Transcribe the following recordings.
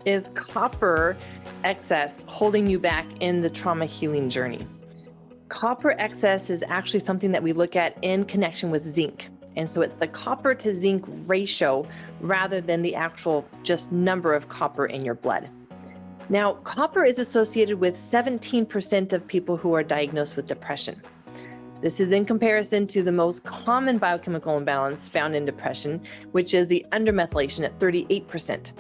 Is copper excess holding you back in the trauma healing journey? Copper excess is actually something that we look at in connection with zinc. And so it's the copper to zinc ratio rather than the actual just number of copper in your blood. Now, copper is associated with 17% of people who are diagnosed with depression. This is in comparison to the most common biochemical imbalance found in depression, which is the undermethylation at 38%.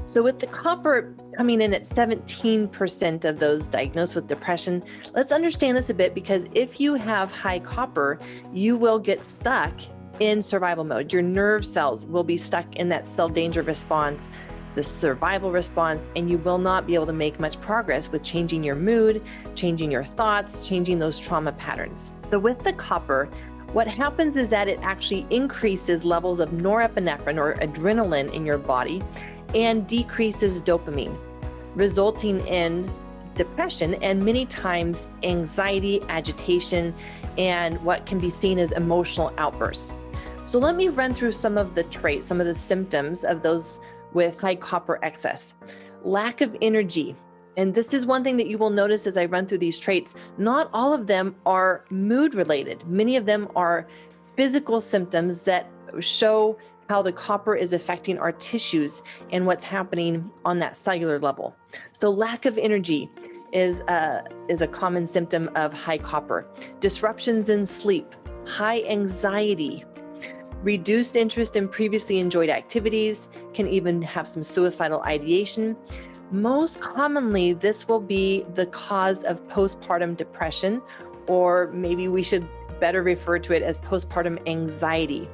So with the copper coming in at 17% of those diagnosed with depression, let's understand this a bit, because if you have high copper, you will get stuck in survival mode. Your nerve cells will be stuck in that cell danger response, the survival response, and you will not be able to make much progress with changing your mood, changing your thoughts, changing those trauma patterns. So with the copper, what happens is that it actually increases levels of norepinephrine or adrenaline in your body and decreases dopamine, resulting in depression and many times anxiety, agitation, and what can be seen as emotional outbursts. So let me run through some of the traits, some of the symptoms of those with high copper excess. Lack of energy. And this is one thing that you will notice as I run through these traits. Not all of them are mood related. Many of them are physical symptoms that show how the copper is affecting our tissues and what's happening on that cellular level. So lack of energy is a common symptom of high copper. Disruptions in sleep, high anxiety, reduced interest in previously enjoyed activities, can even have some suicidal ideation. Most commonly, this will be the cause of postpartum depression, or maybe we should better refer to it as postpartum anxiety.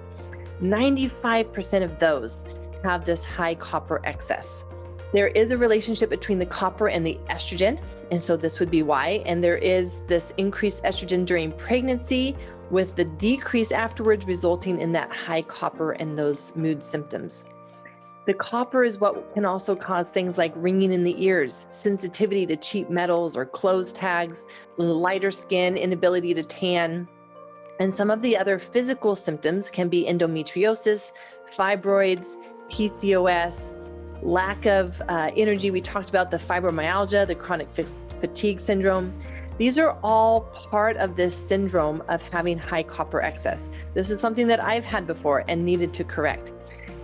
95% of those have this high copper excess. There is a relationship between the copper and the estrogen, and so this would be why. And there is this increased estrogen during pregnancy with the decrease afterwards resulting in that high copper and those mood symptoms. The copper is what can also cause things like ringing in the ears, sensitivity to cheap metals or clothes tags, lighter skin, inability to tan. And some of the other physical symptoms can be endometriosis, fibroids, PCOS, lack of energy. We talked about the fibromyalgia, the chronic fatigue syndrome. These are all part of this syndrome of having high copper excess. This is something that I've had before and needed to correct.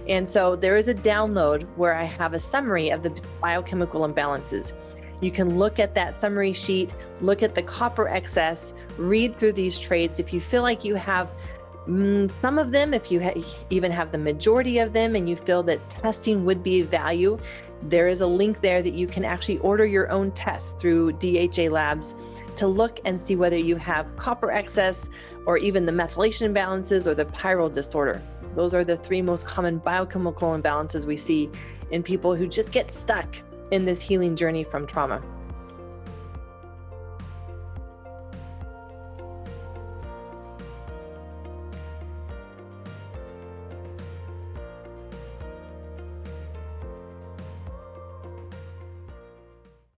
And so there is a download where I have a summary of the biochemical imbalances. You can look at that summary sheet, look at the copper excess, read through these traits. If you feel like you have some of them, if you even have the majority of them, and you feel that testing would be of value, there is a link there that you can actually order your own test through DHA Labs to look and see whether you have copper excess or even the methylation imbalances or the pyrrole disorder. Those are the three most common biochemical imbalances we see in people who just get stuck in this healing journey from trauma.